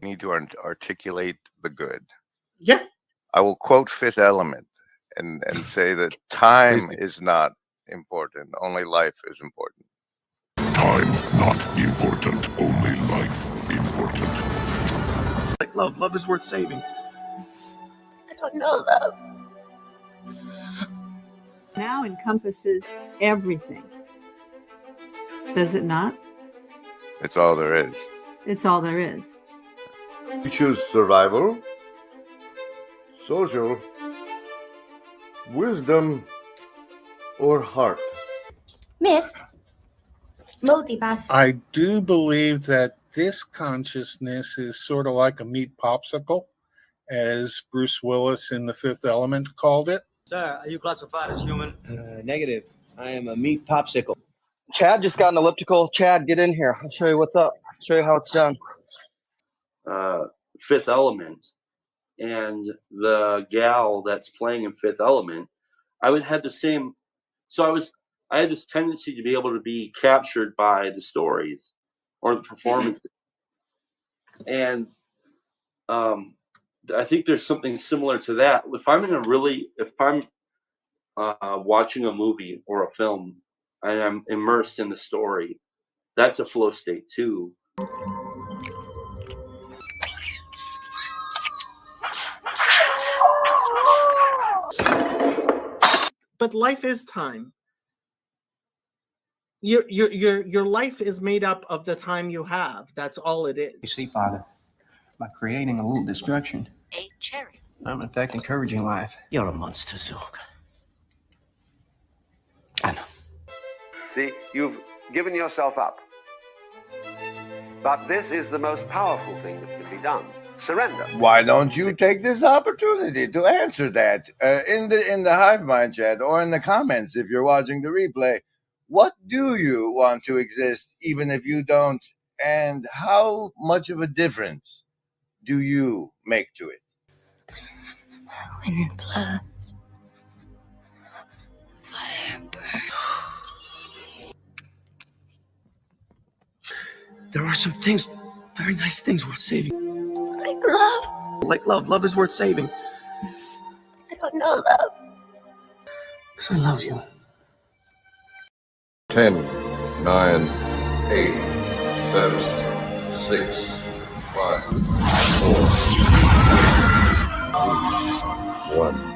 need to articulate the good. Yeah. I will quote Fifth Element and say that time is not important. Only life is important. Time not important. Only life important. Like love. Love is worth saving. I don't know love. Now encompasses everything. Does it not? It's all there is. It's all there is. You choose survival, social, wisdom, or heart. Miss, multipass. I do believe that this consciousness is sort of like a meat popsicle, as Bruce Willis in The Fifth Element called it. Sir, are you classified as human? Negative. I am a meat popsicle. Chad just got an elliptical. Chad, get in here. I'll show you what's up. I'll show you how it's done. Fifth Element and the gal that's playing in Fifth Element, I had the same. So I had this tendency to be able to be captured by the stories or the performances, and I think there's something similar to that. If I'm watching a movie or a film and I'm immersed in the story, that's a flow state too. But life is time. Your life is made up of the time you have. That's all it is. You see, Father, by creating a little destruction, A cherry. I'm in fact encouraging life. You're a monster, Zilk. I know. See, you've given yourself up. But this is the most powerful thing that can be done. Surrender. Why don't you take this opportunity to answer that in the Hive Mind chat or in the comments if you're watching the replay? What do you want to exist even if you don't? And how much of a difference do you make to it? Wind blows. Fire burns. There are some things, very nice things worth saving. Like love. Like love. Love is worth saving. I don't know love. Because I love you. 10, 9, 8, 7, 6, 5, 4, 2, 1.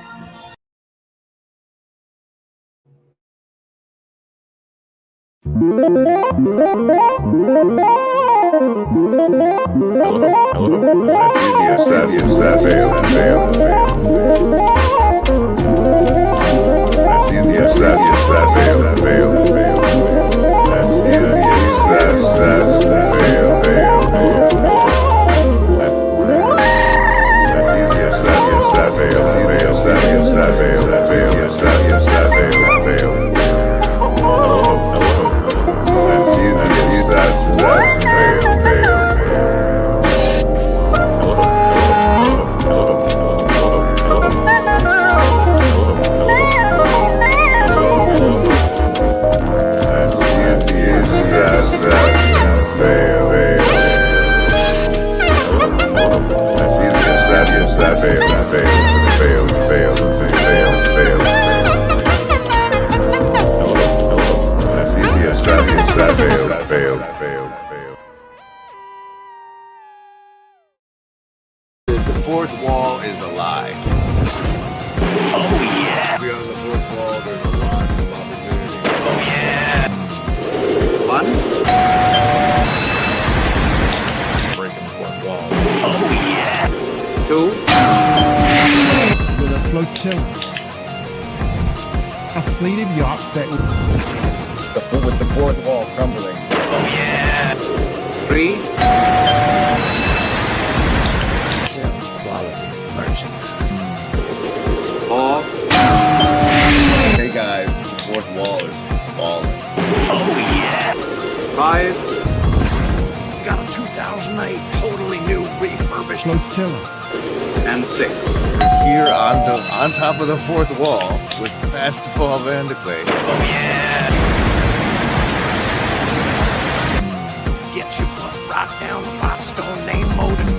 Hello. I see the assassin. I see the assassin. I see the The fourth wall is a lie. Oh, yeah. Beyond the fourth wall, there's a lot of opportunity. Oh, yeah. 1. Breaking the fourth wall. Oh, yeah. 2. With a flotilla. A fleet of yachts that With the fourth wall crumbling. Oh, yeah. 3. Quality merchant. 4. Hey guys, the fourth wall is falling. Oh, yeah. 5. Got a 2008 totally new refurbished flotilla. And 6. Here on top of the fourth wall with Basketball Van de Quay. Oh, yeah. Get your butt right down the Rhinestone name molding.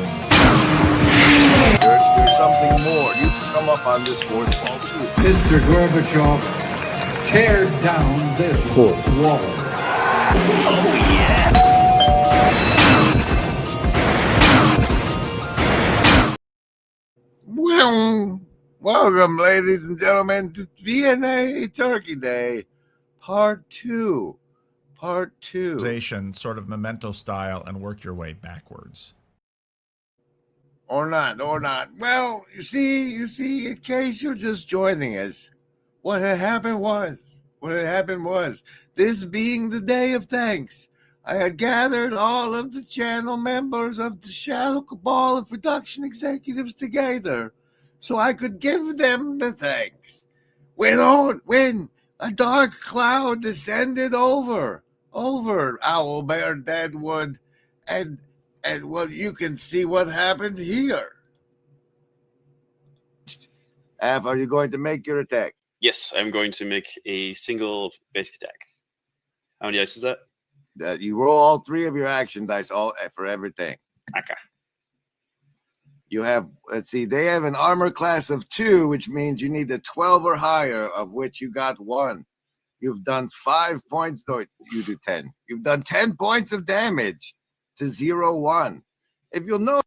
off on this fourth wall too. Mr. Gorbachev, tear down this fourth wall. Well, welcome, ladies and gentlemen, to VNA Turkey Day, Part 2. Part 2. Sort of memento style, and work your way backwards. Or not. Well, you see, in case you're just joining us, what had happened was, this being the day of thanks, I had gathered all of the channel members of the Shadow Cabal and production executives together so I could give them the thanks. When a dark cloud descended over Owlbear Deadwood, and well, you can see what happened here. Af, are you going to make your attack? Yes, I'm going to make a single basic attack. How many dice is that? You roll all 3 of your action dice for everything. Okay. You have, let's see, they have an armor class of 2, which means you need a 12 or higher, of which you got 1. You've done 5 points. No, you do 10. You've done 10 points of damage to 0-1. If you'll know,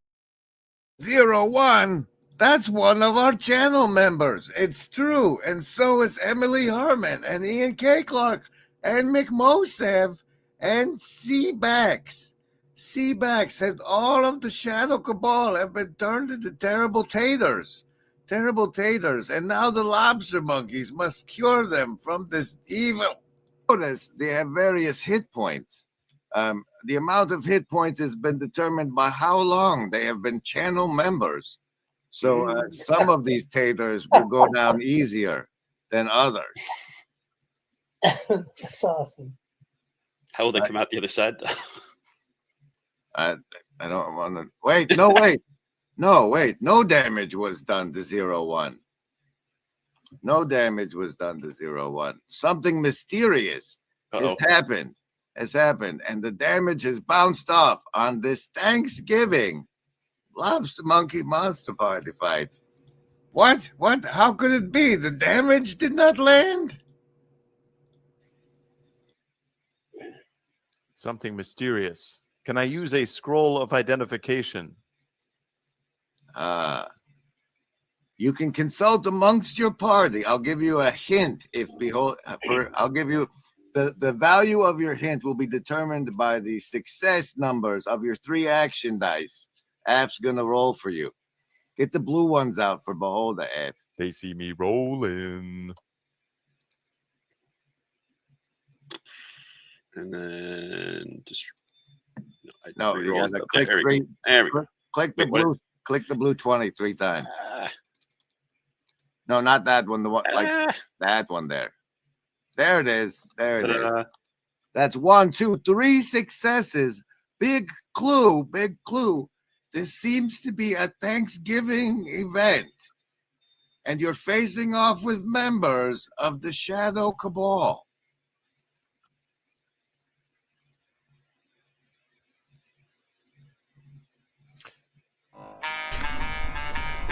0-1, that's one of our channel members. It's true. And so is Emily Herman and Ian K. Clark and McMosev and Seabax. Seabax and all of the Shadow Cabal have been turned into terrible taters. And now the lobster monkeys must cure them from this evil. Notice they have various hit points. The amount of hit points has been determined by how long they have been channel members. So some of these taters will go down easier than others. That's awesome. How will they come out the other side, though? I don't want to... Wait. No damage was done to 0-1. No damage was done to 0-1. Something mysterious has happened, and the damage has bounced off on this Thanksgiving Lobster Monkey Monster Party fight. What? How could it be? The damage did not land? Something mysterious. Can I use a scroll of identification? You can consult amongst your party. I'll give you a hint. I'll give you the value of your hint will be determined by the success numbers of your 3 action dice. Af's gonna roll for you. Get the blue ones out for Beholder, Af. They see me rolling. And then just no, you gotta click 3. There we go. Click the blue. Click the blue 20 3 times. No, not that one. The one like that one there. There it is. There it is. That's 1, 2, 3 successes. Big clue. This seems to be a Thanksgiving event, and you're facing off with members of the Shadow Cabal.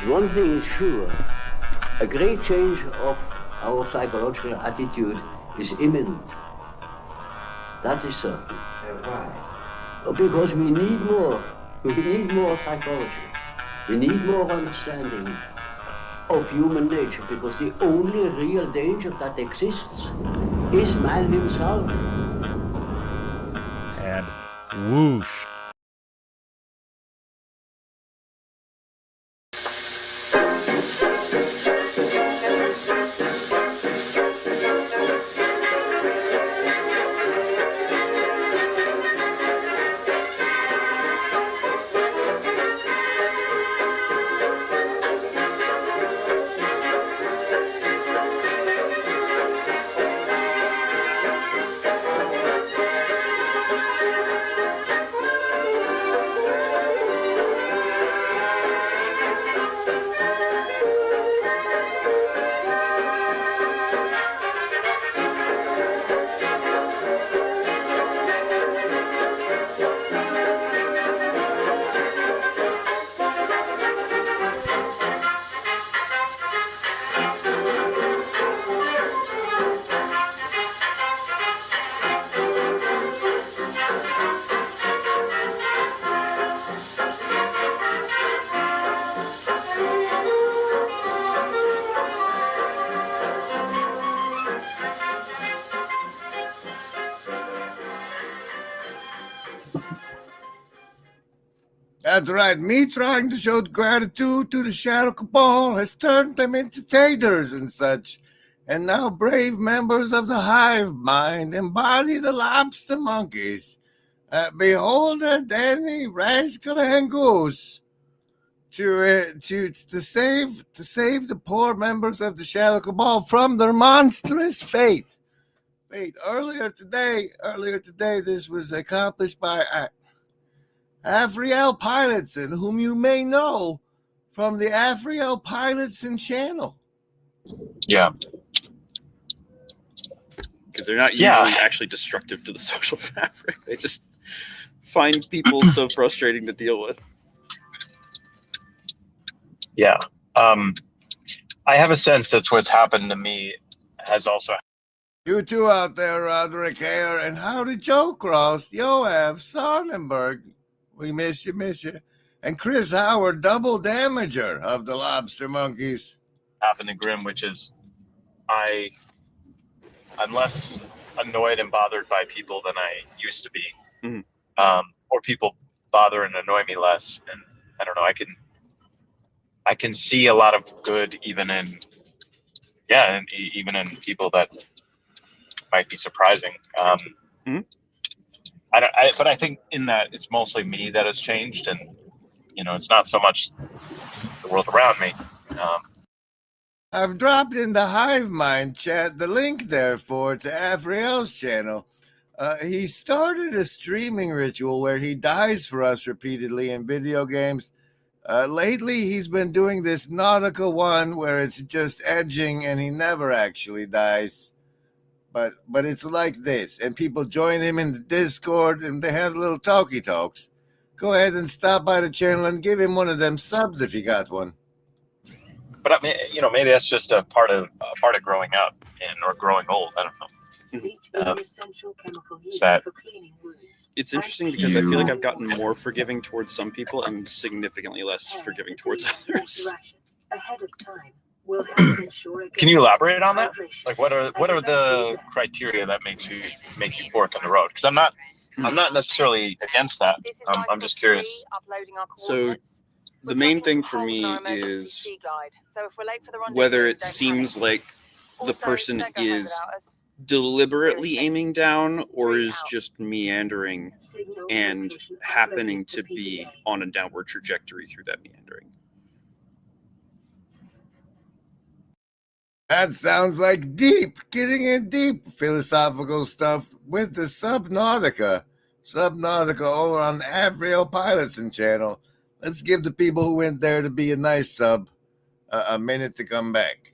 One thing is sure, a great change of our psychological attitude is imminent. That is certain. Why? Because we need more. We need more psychology. We need more understanding of human nature, because the only real danger that exists is man himself. And whoosh. That's right. Me trying to show gratitude to the Shadow Cabal has turned them into taters and such. And now brave members of the hive mind embody the lobster monkeys. Behold Danny, Rascal, and Goose to save the poor members of the Shadow Cabal from their monstrous fate. Earlier today, this was accomplished by Afriel Pilotson, whom you may know from the Afriel Pilotson channel. Yeah. Because they're not usually actually destructive to the social fabric. They just find people so frustrating to deal with. Yeah. I have a sense that's what's happened to me has also. You two out there, Roderick Hare, and howdy Joe Cross, Yoav Sonnenberg. We miss you. And Chris Howard, double damager of the Lobster Monkeys. Happen to Grim, which is I'm less annoyed and bothered by people than I used to be. Mm-hmm. Or people bother and annoy me less. And I don't know, I can see a lot of good even in people that might be surprising. Mm-hmm. But I think in that it's mostly me that has changed, and it's not so much the world around me. I've dropped in the Hive Mind chat the link, therefore, to Afriel's channel. He started a streaming ritual where he dies for us repeatedly in video games. Lately, he's been doing this Nautica one where it's just edging and he never actually dies. But it's like this, and people join him in the Discord and they have little talkie talks. Go ahead and stop by the channel and give him one of them subs if you got one. But I mean, maybe that's just a part of growing up or growing old. I don't know. It's interesting because I feel like I've gotten more forgiving towards some people and significantly less forgiving towards others. Can you elaborate on that? Like, what are the criteria that make you fork in the road? Because I'm not necessarily against that. I'm just curious. So the main thing for me is whether it seems like the person is deliberately aiming down or is just meandering and happening to be on a downward trajectory through that meandering. That sounds like getting in deep philosophical stuff with the Subnautica over on Afriel Pilotson channel. Let's give the people who went there to be a nice sub a minute to come back.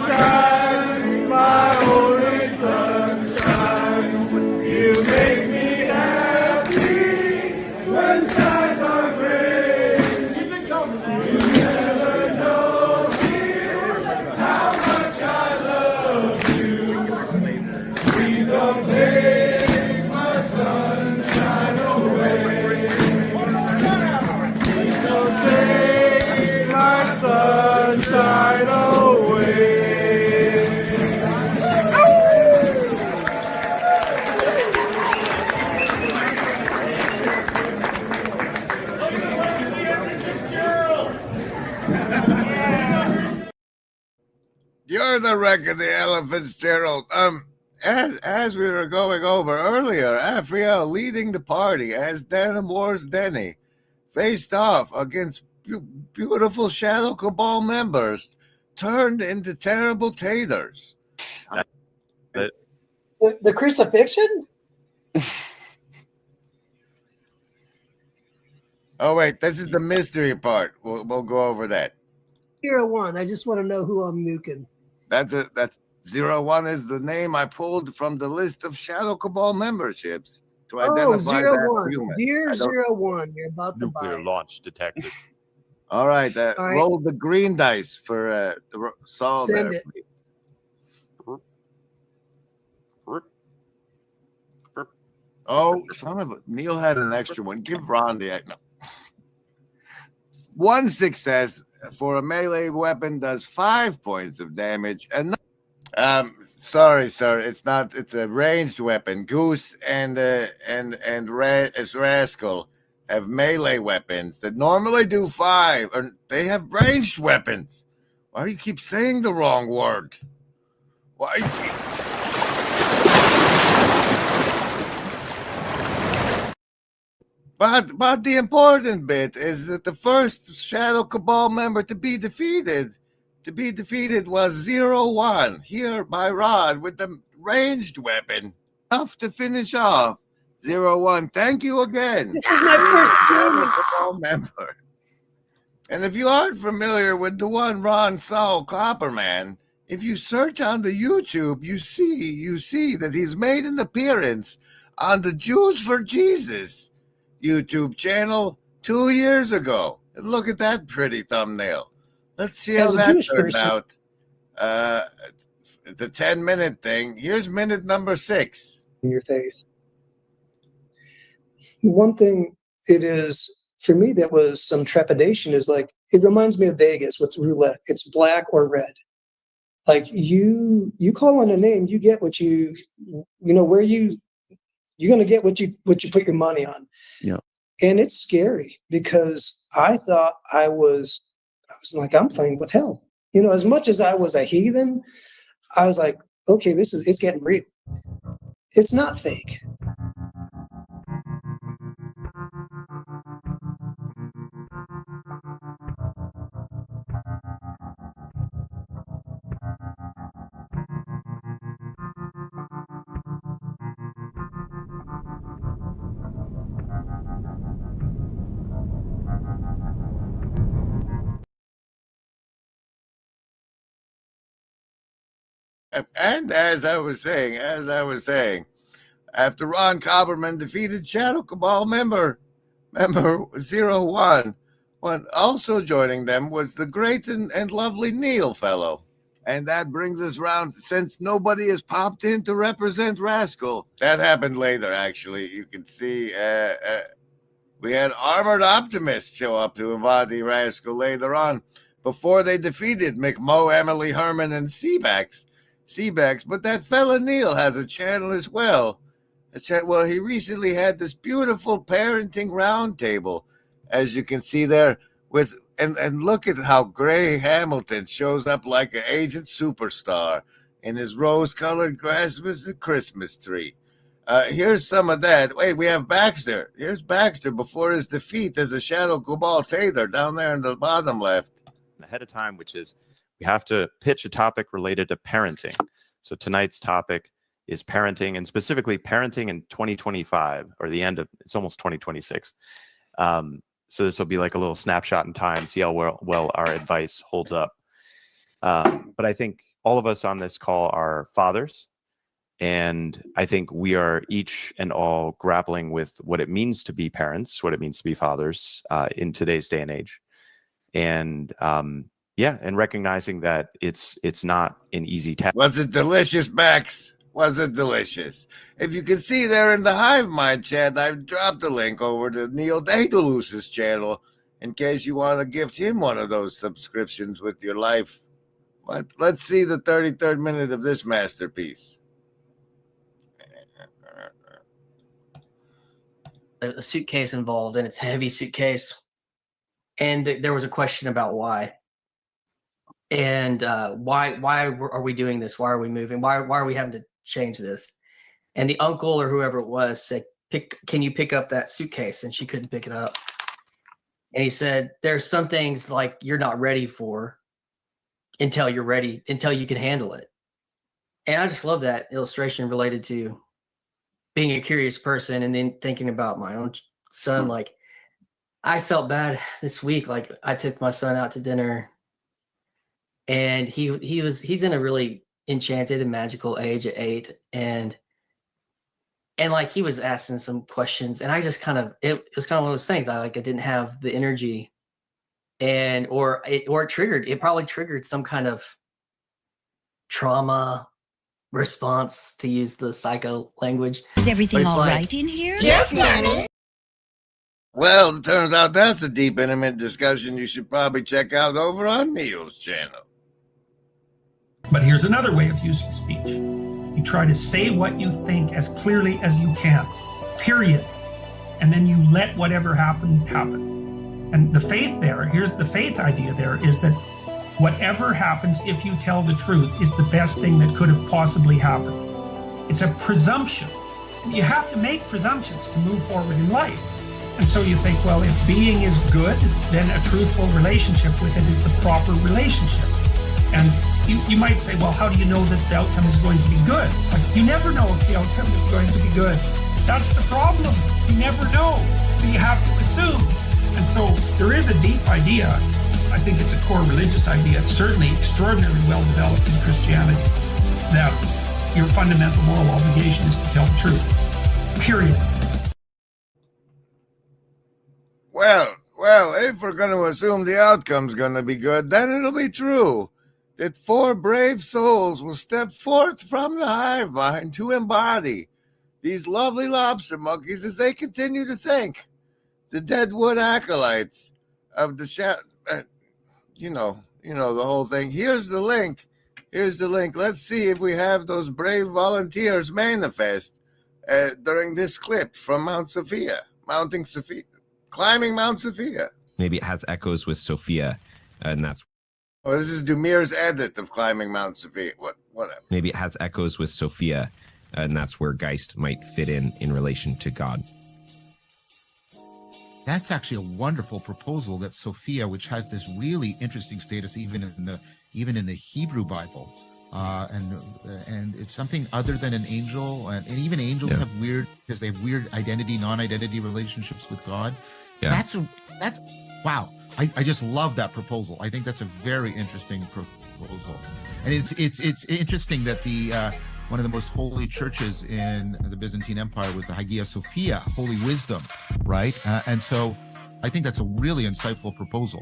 Sunshine, my only sunshine, you make me happy when skies are gray. You never know, dear, how much I love you. Please don't take my sunshine away. Please don't take my sunshine away. You're the wreck of the elephants, Gerald. As we were going over earlier, Afriel leading the party as Danimor's Denny faced off against beautiful Shadow Cabal members turned into terrible taters. The crucifixion? Oh wait, this is the mystery part. We'll go over that. 01. I just want to know who I'm nuking. That's 01 is the name I pulled from the list of Shadow Cabal memberships to identify that human. Dear 01, you're about to buy. Nuclear launch detected. All right, All right. roll the green dice for Saul. Send there, it. Oh, son of a... Neil had an extra one. Give Ron the... No. One success for a melee weapon does 5 points of damage. And sorry, sir, it's not. It's a ranged weapon. Goose and Rascal have melee weapons that normally do 5, or they have ranged weapons. Why do you keep saying the wrong word? Why? But the important bit is that the first Shadow Cabal member to be defeated was 0-1 here by Rod with the ranged weapon. Enough to finish off 0-1. Thank you again. This is my first Shadow Cabal member. And if you aren't familiar with the one Ron Saul Copperman, if you search on the YouTube, you see that he's made an appearance on the Jews for Jesus YouTube channel 2 years ago. And look at that pretty thumbnail. Let's see how that turned out. The 10-minute thing. Here's minute number 6. In your face. One thing it is, for me, that was some trepidation is like, it reminds me of Vegas with roulette. It's black or red. Like you call on a name, you get what you're going to get what you put your money on. Yeah. And it's scary because I thought I was like, I'm playing with hell. As much as I was a heathen, I was like, okay, it's getting real. It's not fake. And as I was saying, after Ron Copperman defeated Shadow Cabal member 0-1, also joining them was the great and lovely Neil fellow. And that brings us round, since nobody has popped in to represent Rascal. That happened later, actually. You can see we had Armored Optimist show up to embody Rascal later on, before they defeated McMo, Emily, Herman, and Seabax. But that fella Neil has a channel as well. Well, he recently had this beautiful parenting roundtable, as you can see there, and look at how Gray Hamilton shows up like an agent superstar in his rose-colored Christmas tree. Here's some of that. Wait, we have Baxter. Here's Baxter before his defeat as a Shadow Cabal Taylor down there in the bottom left. Ahead of time, which is we have to pitch a topic related to parenting. So tonight's topic is parenting, and specifically parenting in 2025, or the end of, it's almost 2026. So this will be like a little snapshot in time, see how well our advice holds up. But I think all of us on this call are fathers, and I think we are each and all grappling with what it means to be parents, what it means to be fathers in today's day and age. And and recognizing that it's not an easy task. Was it delicious, Max? Was it delicious? If you can see there in the Hive Mind chat, I've dropped a link over to Neil Daedalus's channel in case you want to gift him one of those subscriptions with your life. But let's see the 33rd minute of this masterpiece. A suitcase involved, and it's a heavy suitcase. And there was a question about why. And why are we doing this? Why are we moving? Why are we having to change this? And the uncle or whoever it was said, can you pick up that suitcase? And she couldn't pick it up. And he said, there's some things like you're not ready for until you're ready, until you can handle it. And I just love that illustration related to being a curious person, and then thinking about my own son. Like, I felt bad this week. Like, I took my son out to dinner, and he's in a really enchanted and magical age at 8, and like he was asking some questions, and I just it was kind of one of those things. I didn't have the energy, or it probably triggered some kind of trauma response, to use the psycho language. Is everything But it's all like- right in here? Yes, Nanny. Well, it turns out that's a deep, intimate discussion you should probably check out over on Neil's channel. But here's another way of using speech. You try to say what you think as clearly as you can, period. And then you let whatever happen, happen. And the faith there, here's the faith idea there, is that whatever happens if you tell the truth is the best thing that could have possibly happened. It's a presumption. You have to make presumptions to move forward in life. And so you think, well, if being is good, then a truthful relationship with it is the proper relationship. And you might say, well, how do you know that the outcome is going to be good? It's like, you never know if the outcome is going to be good. That's the problem. You never know. So you have to assume. And so there is a deep idea. I think it's a core religious idea. It's certainly extraordinarily well developed in Christianity, that your fundamental moral obligation is to tell the truth. Period. Well, if we're going to assume the outcome's going to be good, then it'll be true that 4 brave souls will step forth from the hive mind to embody these lovely lobster monkeys as they continue to think. The Deadwood acolytes of the you know the whole thing. Here's the link. Let's see if we have those brave volunteers manifest during this clip from climbing Mount Sophia. Maybe it has echoes with Sophia, and that's. Oh, this is Dumir's edit of climbing Mount Sophia. Whatever. Maybe it has echoes with Sophia, and that's where Geist might fit in relation to God. That's actually a wonderful proposal, that Sophia, which has this really interesting status even in the Hebrew Bible, and it's something other than an angel, and even angels have weird, because they have weird identity, non-identity relationships with God. Yeah. That's wow. I just love that proposal. I think that's a very interesting proposal, and it's interesting that the one of the most holy churches in the Byzantine Empire was the Hagia Sophia, Holy Wisdom, right? And so I think that's a really insightful proposal.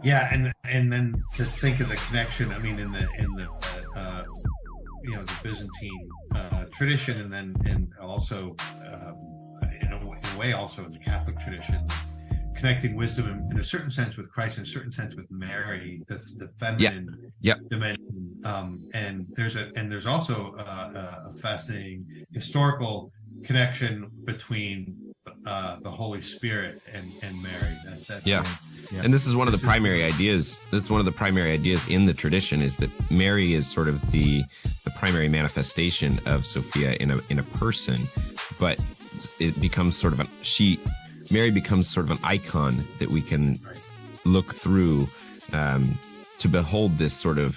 Yeah, and then to think of the connection. I mean, in the the Byzantine tradition, and also in a way also in the Catholic tradition, connecting wisdom in a certain sense with Christ, in a certain sense with Mary, the feminine dimension. And there's also a fascinating historical connection between the Holy Spirit and Mary. And this is one of the primary ideas. That's one of the primary ideas in the tradition, is that Mary is sort of the primary manifestation of Sophia in a person, but it becomes sort of Mary becomes sort of an icon that we can look through to behold this sort of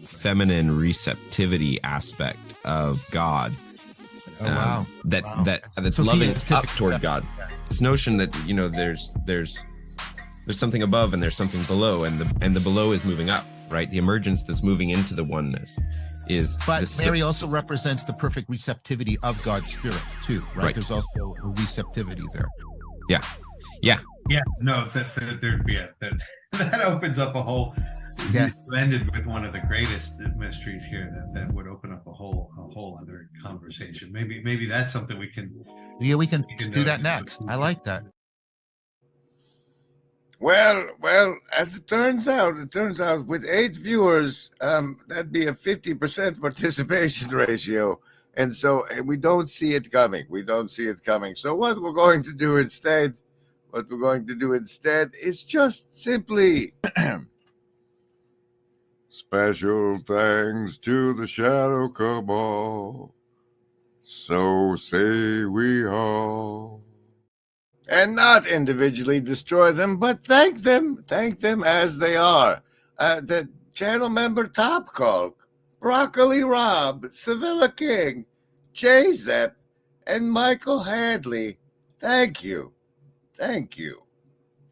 feminine receptivity aspect of God. That's loving up toward God. This notion that there's something above and there's something below, and the below is moving up, right? The emergence that's moving into the oneness is. But Mary also represents the perfect receptivity of God's Spirit too, right? There's also a receptivity there. Yeah. No, there'd be that opens up a whole. You ended with one of the greatest mysteries here that would open up a whole other conversation. Maybe that's something we can. Yeah, we can do that next. I like that. Well, as it turns out with 8 viewers, that'd be a 50% participation ratio. And so we don't see it coming. So what we're going to do instead is just simply special thanks to the Shadow Cabal. So say we all. And not individually destroy them, but thank them as they are. The channel member Top Colk, Broccoli Rob, Sevilla King, Jay Zepp, and Michael Hadley. Thank you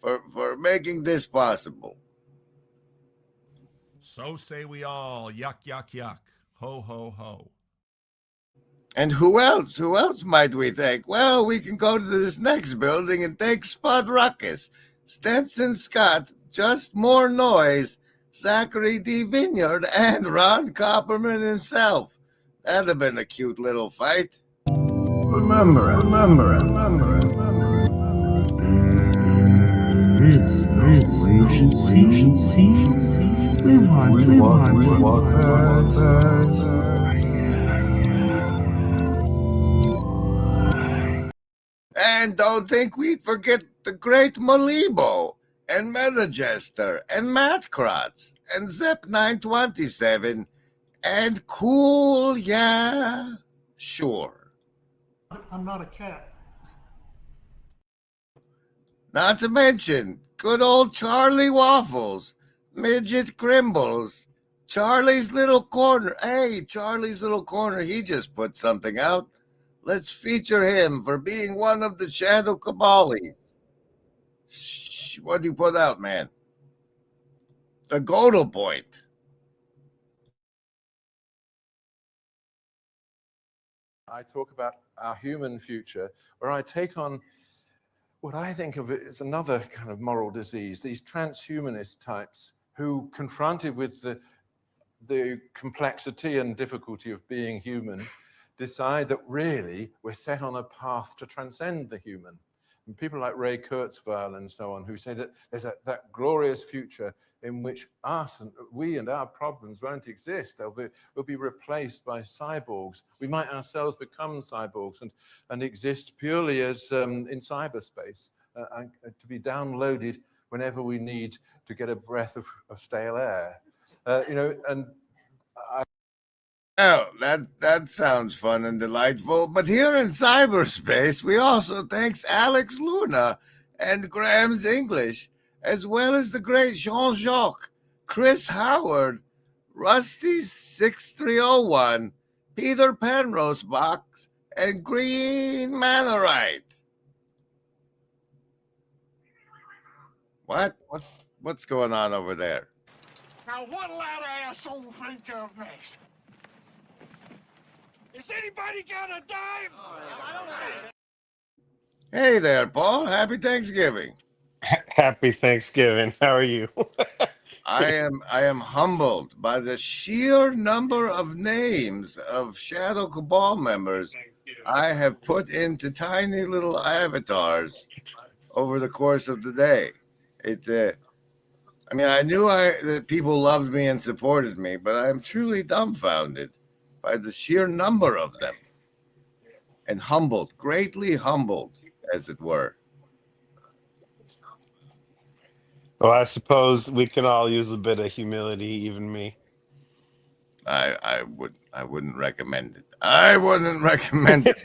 for making this possible. So say we all. Yuck, yuck, yuck. Ho, ho, ho. And who else might we thank? Well, we can go to this next building and thank Spud Ruckus, Stenson Scott, Just More Noise, Zachary D. Vineyard, and Ron Copperman himself. That'd have been a cute little fight. Remember it. This we want And don't think we'd forget the great Malibo, and Metagester, and Matt Kratz, and Zep 927, and Cool, yeah, sure. I'm not a cat. Not to mention good old Charlie Waffles, Midget Crimbles, Charlie's Little Corner. Hey, Charlie's Little Corner, he just put something out. Let's feature him for being one of the Shadow Cabalies. Shh, what do you put out, man? The Godel Point. I talk about our human future, where I take on what I think of as another kind of moral disease, these transhumanist types who, confronted with the complexity and difficulty of being human, decide that really we're set on a path to transcend the human. And people like Ray Kurzweil and so on, who say that there's that glorious future in which we and our problems won't exist. We'll be replaced by cyborgs. We might ourselves become cyborgs and exist purely as in cyberspace, to be downloaded whenever we need to get a breath of stale air. Oh, that sounds fun and delightful. But here in cyberspace, we also thanks Alex Luna and Graham's English, as well as the great Jean-Jacques, Chris Howard, Rusty 6301, Peter Penrose Box, and Green Manorite. What's going on over there? Now what'll that asshole think of next? Is anybody got a dime? Hey there, Paul. Happy Thanksgiving. Happy Thanksgiving. How are you? I am humbled by the sheer number of names of Shadow Cabal members I have put into tiny little avatars over the course of the day. I knew that people loved me and supported me, but I am truly dumbfounded by the sheer number of them, and humbled, greatly humbled, as it were. Well, I suppose we can all use a bit of humility, even me. I wouldn't recommend it. I wouldn't recommend it,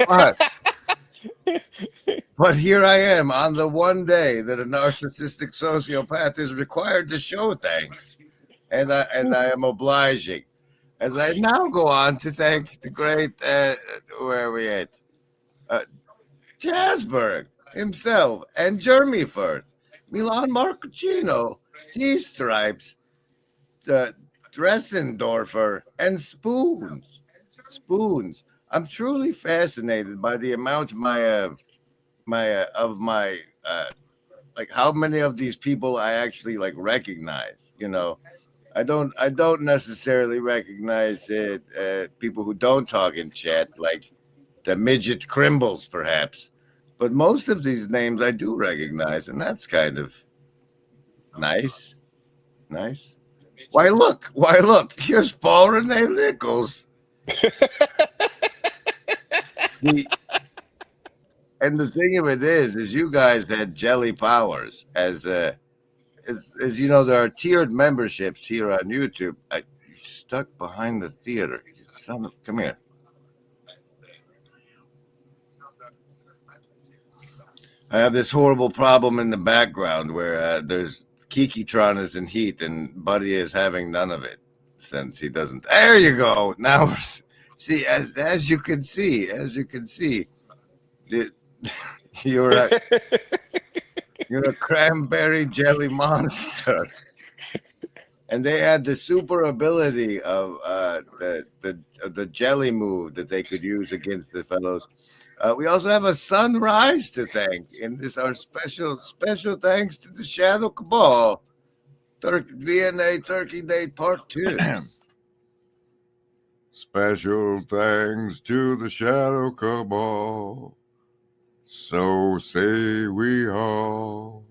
but here I am on the one day that a narcissistic sociopath is required to show thanks, and I am obliging. As I now go on to thank the great, where are we at? Jasberg himself, and Jeremy Firth, Milan Marcuccino, T-Stripes, Dressendorfer, and Spoons. I'm truly fascinated by the amount how many of these people I actually recognize. I don't necessarily recognize people who don't talk in chat, like the midget Crimbles, perhaps. But most of these names I do recognize, and that's kind of nice. Nice. Why look, here's Paul Renee Nichols. See, and the thing of it is you guys had Jelly Powers as you know, there are tiered memberships here on YouTube. I stuck behind the theater. Come here. I have this horrible problem in the background where there's Kiki-tron is in heat and Buddy is having none of it since he doesn't. There you go. Now, see, as you can see, you're a cranberry jelly monster. And they had the super ability of the jelly move that they could use against the fellows. We also have a sunrise to thank, and this our special thanks to the Shadow Cabal DNA Turkey Date Part 2. Special thanks to the Shadow Cabal. So say we all.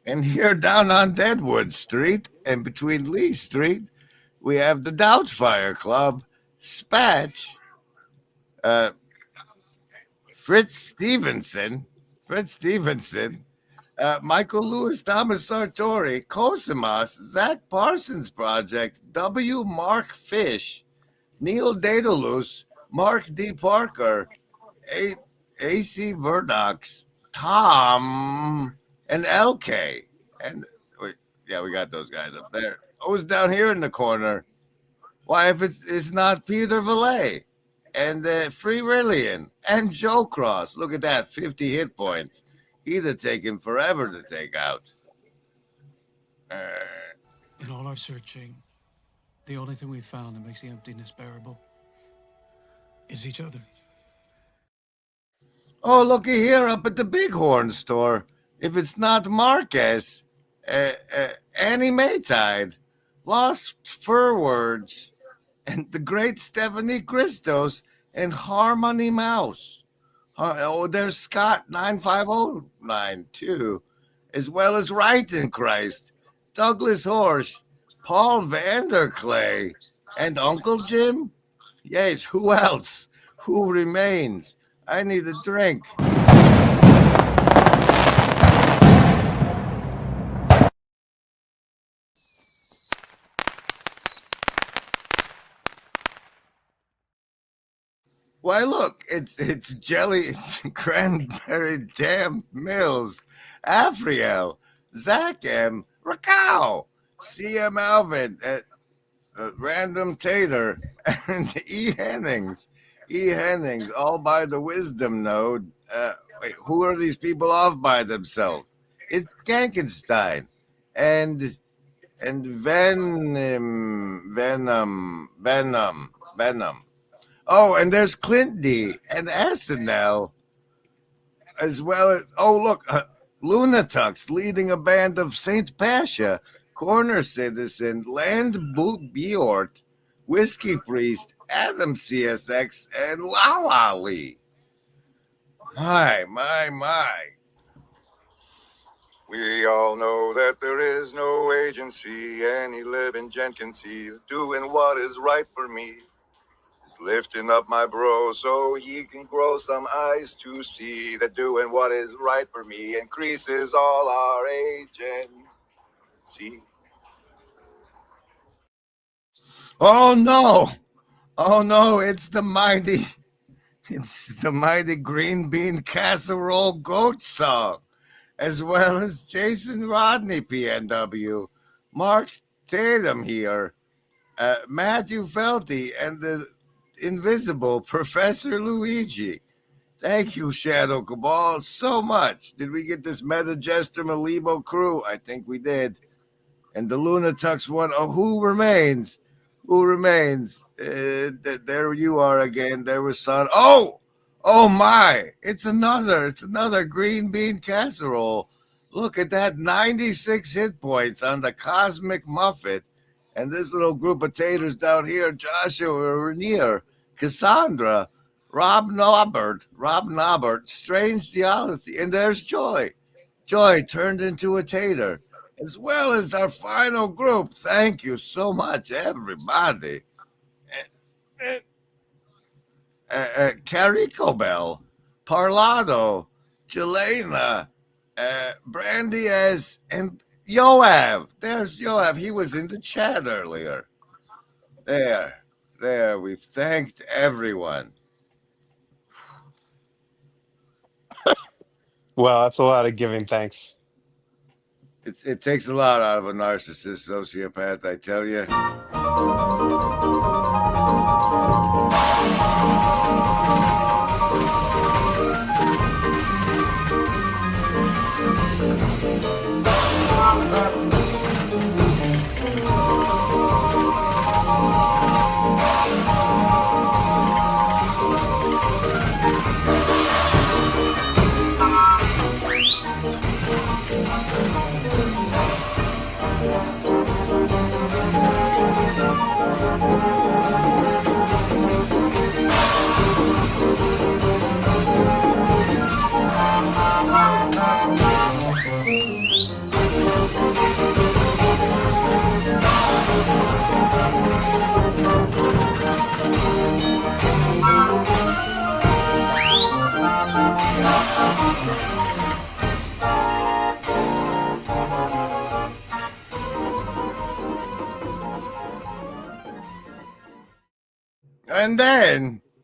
And here down on Deadwood Street and between Lee Street, we have the Doubtfire Club, Spatch, Fritz Stevenson, Michael Lewis, Thomas Sartori, Cosimas, Zach Parsons Project, W. Mark Fish, Neil Daedalus, Mark D. Parker, A.C. Verdox, Tom, and LK. And yeah, we got those guys up there. Who's down here in the corner? Why, if it's not Peter Valet and Free Rillian and Joe Cross. Look at that, 50 hit points. He'd have taken forever to take out. In all our searching, the only thing we found that makes the emptiness bearable is each other. Oh, looky here up at the Bighorn store. If it's not Marquez, Annie Maytide, Lost Fur Words, and the great Stephanie Christos, and Harmony Mouse. Oh, there's Scott 95092, as well as Right in Christ, Douglas Horsch, Paul Vanderclay, and Uncle Jim. Yes, who else? Who remains? I need a drink. Why, look, it's Jelly, it's Cranberry Jam Mills, Afriel, Zach M, Rascal, CM Alvin, Random Tater, and E. Hennings, all by the Wisdom Node. Wait, who are these people off by themselves? It's Skankenstein, and Venom. Oh, and there's Clint D and SNL, as well as, oh, look, Lunatux leading a band of St. Pasha, Corner Citizen, Land Bjort, Whiskey Priest, Adam CSX, and Lala Lee. My. We all know that there is no agency any living gent can see doing what is right for me. Is lifting up my bro so he can grow some eyes to see that doing what is right for me increases all our agency. Oh no, it's the mighty Green Bean Casserole Goat Song, as well as Jason Rodney, PNW, Mark Tatum here, Matthew Felty, and the invisible Professor Luigi. Thank you, Shadow Cabal, so much. Did we get this Meta Jester Malibo crew? I think we did. And the Lunatux one, oh, who remains? There you are again. There was Son. Oh my! It's another Green Bean Casserole. Look at that, 96 hit points on the Cosmic Muffet. And this little group of taters down here, Joshua Rainier, Cassandra, Rob Nobbert, Strange Theology, and there's Joy. Joy turned into a tater, as well as our final group. Thank you so much, everybody. Caricobel, Parlado, Jelena, Brandiez, and Yoav. There's Yoav. He was in the chat earlier. There. We've thanked everyone. Well, that's a lot of giving thanks. It takes a lot out of a narcissist sociopath, I tell you.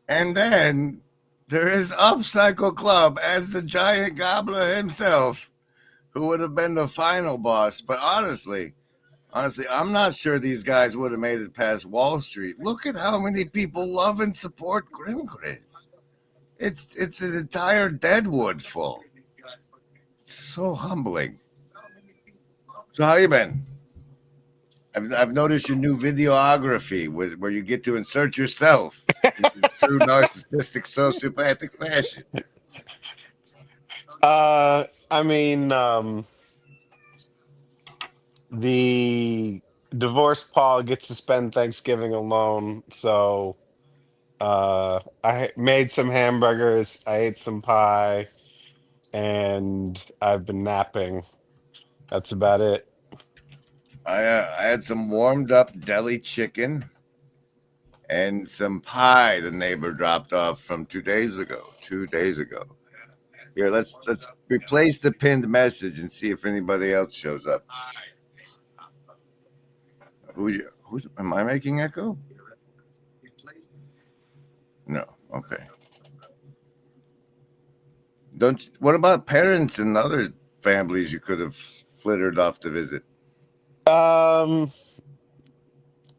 And then there is Upcycle Club as the giant gobbler himself, who would have been the final boss. But honestly, I'm not sure these guys would have made it past Wall Street. Look at how many people love and support Grim Grizz. It's an entire Deadwood full. It's so humbling. So how you been? I've noticed your new videography where you get to insert yourself in true narcissistic sociopathic fashion. I mean, the divorced Paul gets to spend Thanksgiving alone, so I made some hamburgers, I ate some pie, and I've been napping. That's about it. I had some warmed up deli chicken and some pie the neighbor dropped off from 2 days ago. 2 days ago. Here, let's replace the pinned message and see if anybody else shows up. Who's am I making echo? No. Okay. What about parents and other families you could have flittered off to visit?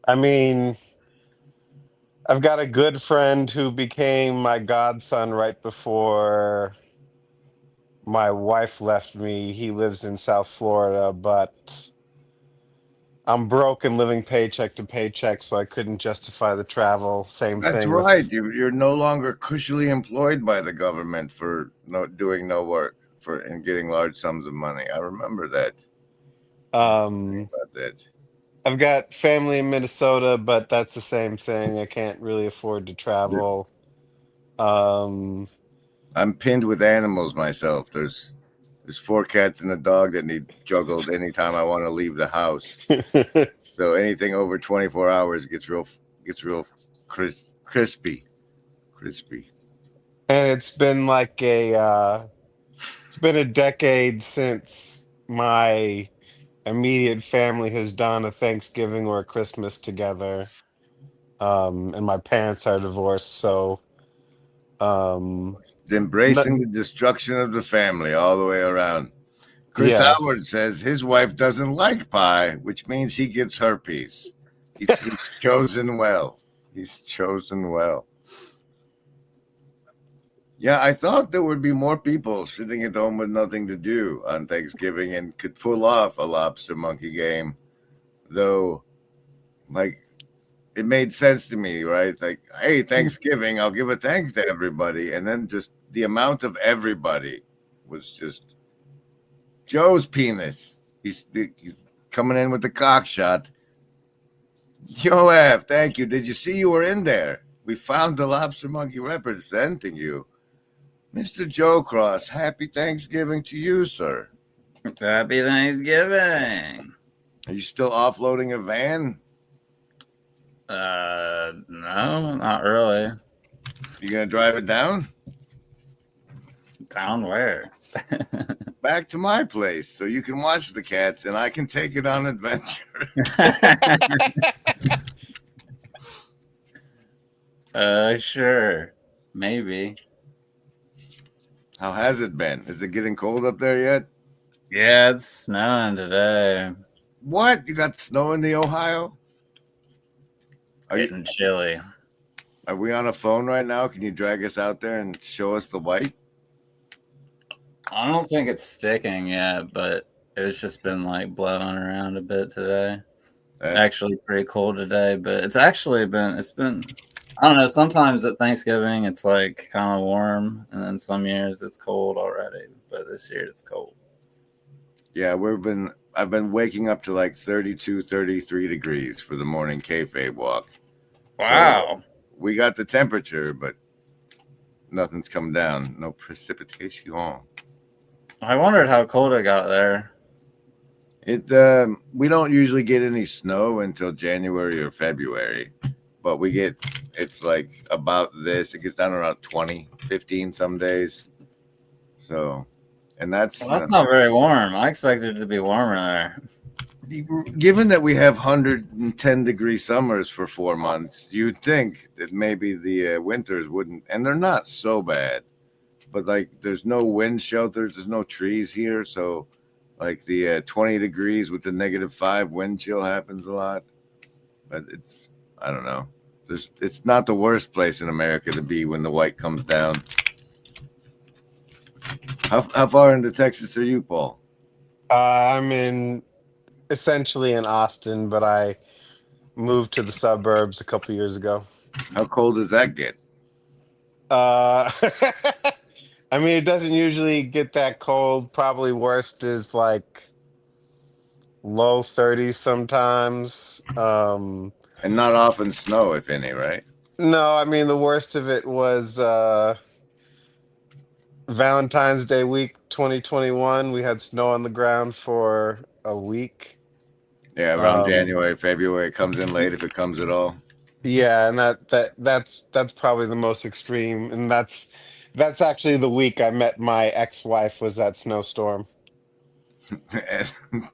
I mean, I've got a good friend who became my godson right before my wife left me. He lives in South Florida, but I'm broke and living paycheck to paycheck, so I couldn't justify the travel. Same That's thing right. with You're no longer cushionly employed by the government for doing no work and getting large sums of money. I remember that. About that. I've got family in Minnesota, but that's the same thing. I can't really afford to travel. I'm pinned with animals myself. There's 4 cats and a dog that need juggled anytime I want to leave the house. So anything over 24 hours gets real crispy. And it's been like it's been a decade since my immediate family has done a Thanksgiving or a Christmas together. And my parents are divorced, so embracing the destruction of the family all the way around. Chris Howard says his wife doesn't like pie, which means he gets herpes. He's chosen well. He's chosen well. Yeah, I thought there would be more people sitting at home with nothing to do on Thanksgiving and could pull off a lobster monkey game, though, like, it made sense to me, right? Like, hey, Thanksgiving, I'll give a thanks to everybody. And then just the amount of everybody was just Joe's penis. He's coming in with the cock shot. Joab, thank you. Did you see you were in there? We found the lobster monkey representing you. Mr. Joe Cross, happy Thanksgiving to you, sir. Happy Thanksgiving. Are you still offloading a van? No, not really. You gonna drive it down? Down where? Back to my place so you can watch the cats and I can take it on adventures. Sure. Maybe. How has it been? Is it getting cold up there yet? Yeah, it's snowing today. What? You got snow in the Ohio? Getting chilly. Are we on a phone right now? Can you drag us out there and show us the white? I don't think it's sticking yet, but it's just been like blowing around a bit today. Actually pretty cold today, but it's been I don't know, sometimes at Thanksgiving it's like kind of warm and then some years it's cold already, but this year it's cold. Yeah, we've been I've been waking up to like 32, 33 degrees for the morning kayfabe walk. Wow. So we got the temperature, but nothing's come down. No precipitation. I wondered how cold it got there. We don't usually get any snow until January or February, but it's like about this. It gets down around 20, 15 some days. So, and that's not very warm. I expected it to be warmer there. Given that we have 110-degree summers for 4 months, you'd think that maybe the winters wouldn't, and they're not so bad. But like, there's no wind shelters, there's no trees here, so like the 20 degrees with the -5 wind chill happens a lot. But I don't know. It's not the worst place in America to be when the white comes down. How far into Texas are you, Paul? I'm essentially in Austin, but I moved to the suburbs a couple years ago. How cold does that get? I mean, it doesn't usually get that cold. Probably worst is like low 30s sometimes. And not often snow, if any, right? No, I mean, the worst of it was Valentine's Day week 2021. We had snow on the ground for a week. Yeah, around January, February. It comes in late if it comes at all. Yeah, and that's probably the most extreme, and that's actually the week I met my ex-wife, was that snowstorm.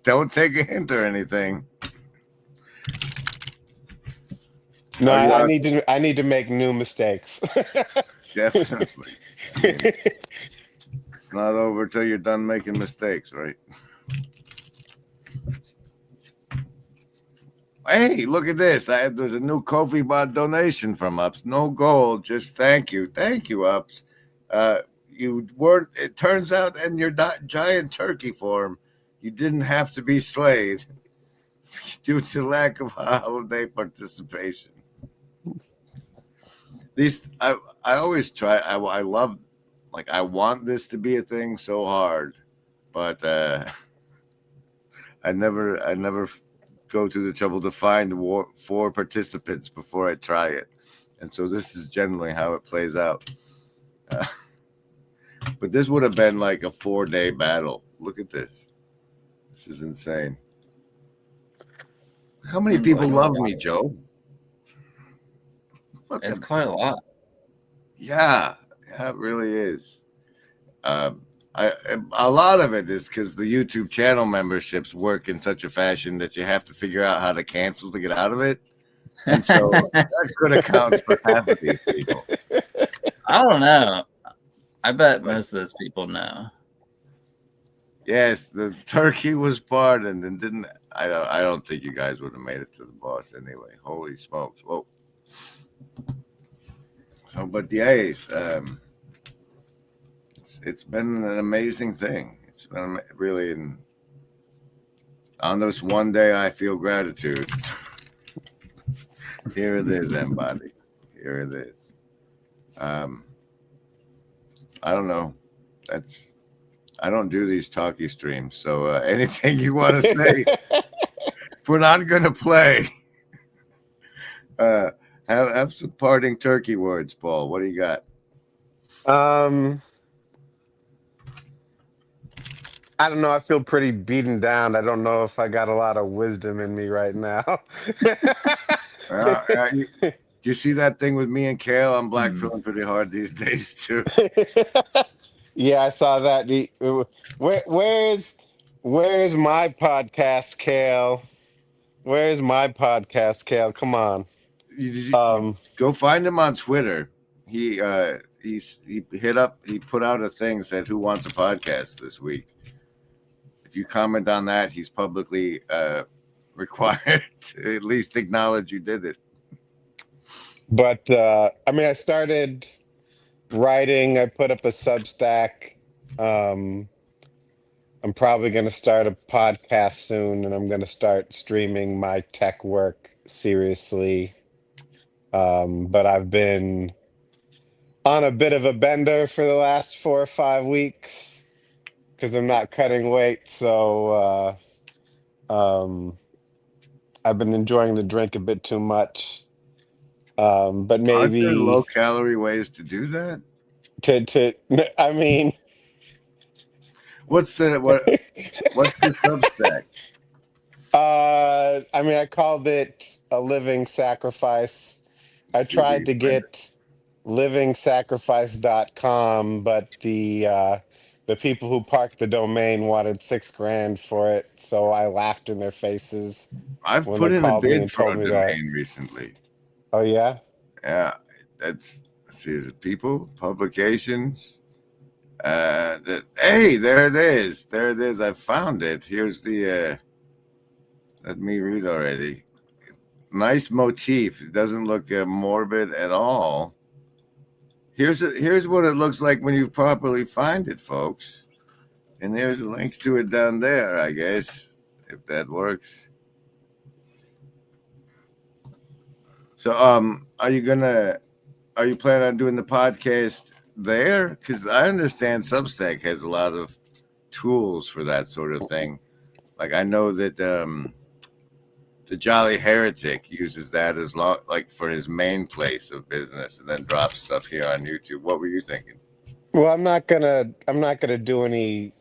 Don't take a hint or anything. No, I need to make new mistakes. Definitely. It's not over till you're done making mistakes, right? Hey, look at this. There's a new Kofi bot donation from Ups. No gold, just thank you. Thank you, Ups. It turns out in your giant turkey form, you didn't have to be slayed due to lack of holiday participation. I always try. I love, like, I want this to be a thing so hard, but I never go through the trouble to find 4 participants before I try it, and so this is generally how it plays out. But this would have been like a 4-day battle. Look at this. This is insane. How many people love me, Joe? It's quite a lot. Yeah, it really is. A lot of it is because the YouTube channel memberships work in such a fashion that you have to figure out how to cancel to get out of it. And so that could account for half of these people. I don't know. I bet most of those people know. Yes, the turkey was pardoned and didn't. I don't think you guys would have made it to the boss anyway. Holy smokes! Whoa. So, but yes, it's been an amazing thing. It's been really on this one day I feel gratitude. Here it is, everybody. Here it is. I don't know. I don't do these talkie streams, so anything you want to say, if we're not going to play, have some parting turkey words, Paul. What do you got? I don't know. I feel pretty beaten down. I don't know if I got a lot of wisdom in me right now. Do you see that thing with me and Kale? I'm black feeling pretty hard these days too. Yeah, I saw that. Where's my podcast, Kale? Where's my podcast, Kale? Come on. Go find him on Twitter. He put out a thing, said, "Who wants a podcast this week?" If you comment on that, he's publicly required to at least acknowledge you did it. But I mean, I started writing. I put up a Substack. I'm probably going to start a podcast soon, and I'm going to start streaming my tech work seriously. But I've been on a bit of a bender for the last 4 or 5 weeks because I'm not cutting weight. So I've been enjoying the drink a bit too much. But Aren't there maybe low-calorie ways to do that? I mean, what's your Substack? I mean, I called it a living sacrifice. I tried to get livingsacrifice.com, but the people who parked the domain wanted $6,000 for it, so I laughed in their faces I've when put they in a called me bid and for told a me that. domain recently. Oh yeah? Yeah, let's see, is it people, publications? Hey, there it is. There it is. I found it. Here's the. Let me read already. Nice motif. It doesn't look morbid at all. Here's what it looks like when you properly find it, folks. And there's a link to it down there, I guess, if that works. So, are you planning on doing the podcast there? Because I understand Substack has a lot of tools for that sort of thing. Like I know that the Jolly Heretic uses that as like for his main place of business, and then drops stuff here on YouTube. What were you thinking? Well, I'm not gonna do any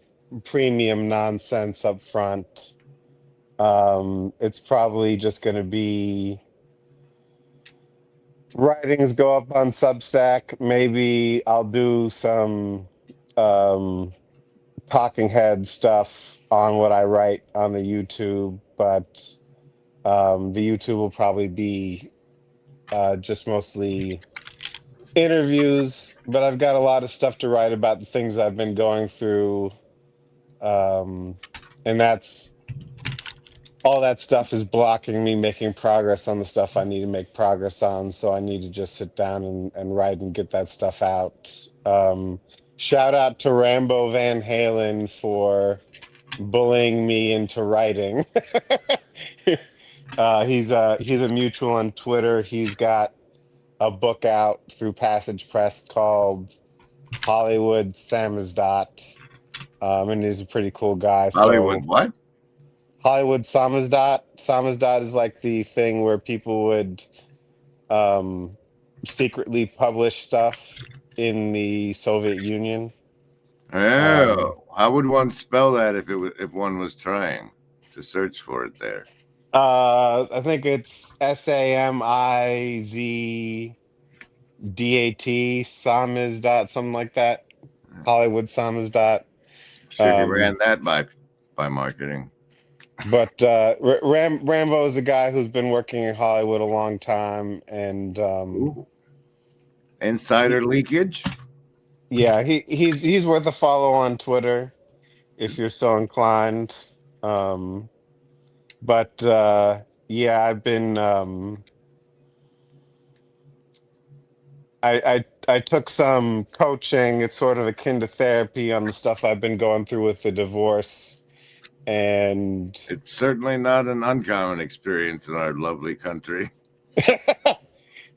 premium nonsense up front. It's probably just gonna be writings go up on Substack. Maybe I'll do some talking head stuff on what I write on the YouTube, but the YouTube will probably be just mostly interviews. But I've got a lot of stuff to write about the things I've been going through, and that's all that stuff is blocking me making progress on the stuff I need to make progress on. So I need to just sit down and write and get that stuff out. Shout out to Rambo Van Halen for bullying me into writing. He's a mutual on Twitter. He's got a book out through Passage Press called Hollywood Samizdat. And he's a pretty cool guy. Hollywood So what? Hollywood Samizdat. Samizdat is like the thing where people would secretly publish stuff in the Soviet Union. Oh, how would one spell that if one was trying to search for it there? I think it's SAMIZDAT, Samizdat, something like that. Hollywood Samizdat. Sure, you ran that by marketing. But Rambo is a guy who's been working in Hollywood a long time, and insider leakage. Yeah, he's worth a follow on Twitter if you're so inclined. But yeah, I've been I took some coaching. It's sort of akin to therapy on the stuff I've been going through with the divorce. And it's certainly not an uncommon experience in our lovely country.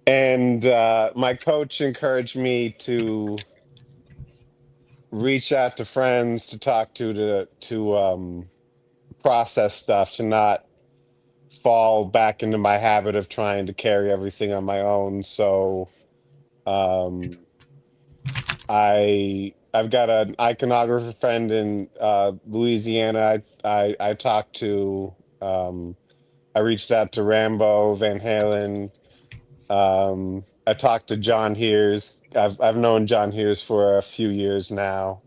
And my coach encouraged me to reach out to friends to talk to process stuff, to not fall back into my habit of trying to carry everything on my own. So I've got an iconographer friend in Louisiana. I talked to. I reached out to Rambo Van Halen. I talked to John Heers. I've known John Heers for a few years now.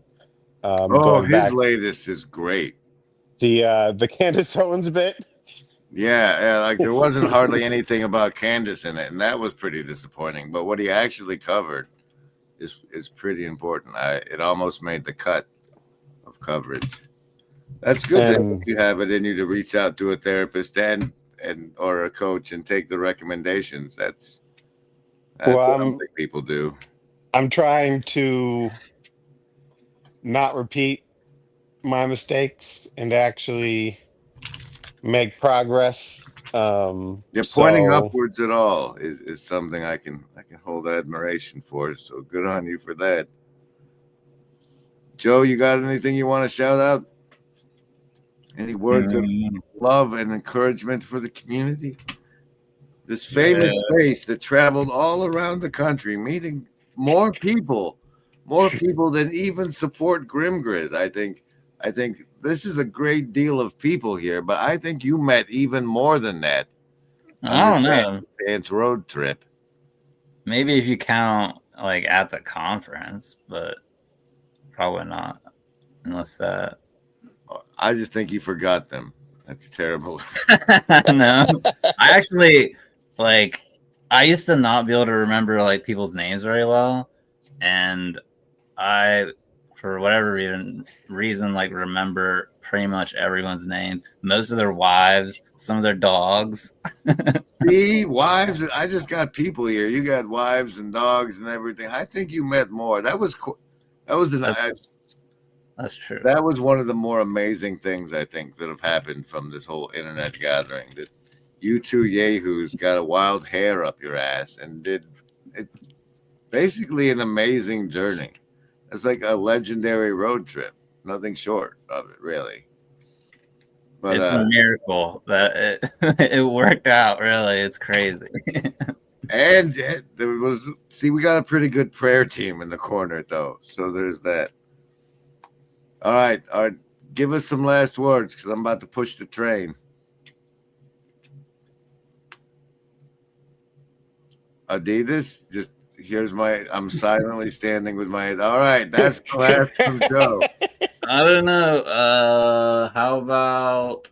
His latest is great. The Candace Owens bit. Yeah, like there wasn't hardly anything about Candace in it, and that was pretty disappointing. But what he actually covered is pretty important. It almost made the cut of coverage. That's good that you have it in you to reach out to a therapist and or a coach and take the recommendations. That's what I don't think people do. I'm trying to not repeat my mistakes and actually make progress. Pointing upwards at all is something I can hold admiration for. So good on you for that. Joe, you got anything you want to shout out? Any words of love and encouragement for the community? This famous face that traveled all around the country, meeting more people than even support Grimgriz. I think this is a great deal of people here, but I think you met even more than that. I don't know. Dance road trip. Maybe if you count like at the conference, but probably not, unless that. I just think you forgot them. That's terrible. No, I actually like. I used to not be able to remember like people's names very well, and I, for whatever reason, like remember pretty much everyone's name, most of their wives, some of their dogs. See, wives. I just got people here. You got wives and dogs and everything. I think you met more. That was that's true. That was one of the more amazing things I think that have happened from this whole internet gathering. That you two yahoos got a wild hair up your ass and did it. Basically, an amazing journey. It's like a legendary road trip. Nothing short of it, really. But it's a miracle that it worked out. Really, it's crazy. And there was. See, we got a pretty good prayer team in the corner, though. So there's that. All right. Give us some last words, because I'm about to push the train. Adidas, just here's I'm silently standing with my. All right, that's the last from Joe. I don't know. How about?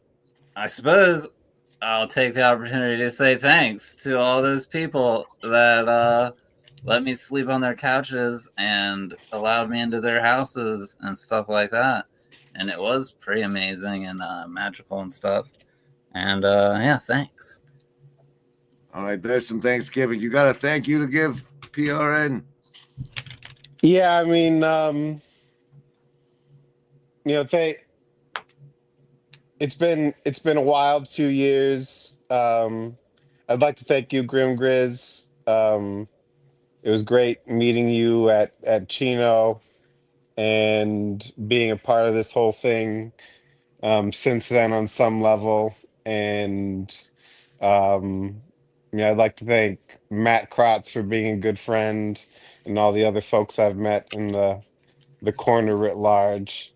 I suppose I'll take the opportunity to say thanks to all those people that let me sleep on their couches and allowed me into their houses and stuff like that. And it was pretty amazing and magical and stuff. And yeah, thanks. All right, there's some Thanksgiving. You got a thank you to give, PRN? Yeah, I mean, it's been a wild 2 years. I'd like to thank you, Grim Grizz. It was great meeting you at Chino and being a part of this whole thing since then on some level. And I'd like to thank Matt Kratz for being a good friend and all the other folks I've met in the corner writ large.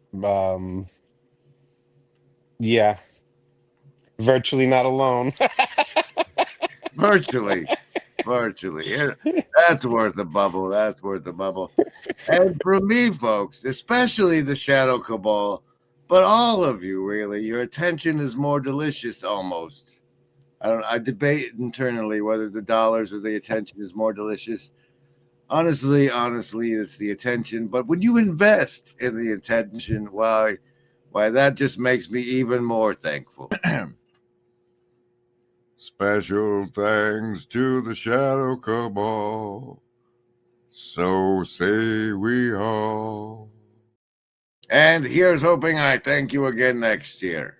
Yeah, virtually not alone. Virtually. That's worth a bubble. And for me, folks, especially the Shadow Cabal, but all of you, really, your attention is more delicious almost. I debate internally whether the dollars or the attention is more delicious. Honestly, it's the attention. But when you invest in the attention, why, that just makes me even more thankful. Special thanks to the Shadow Cabal. So say we all. And here's hoping I thank you again next year.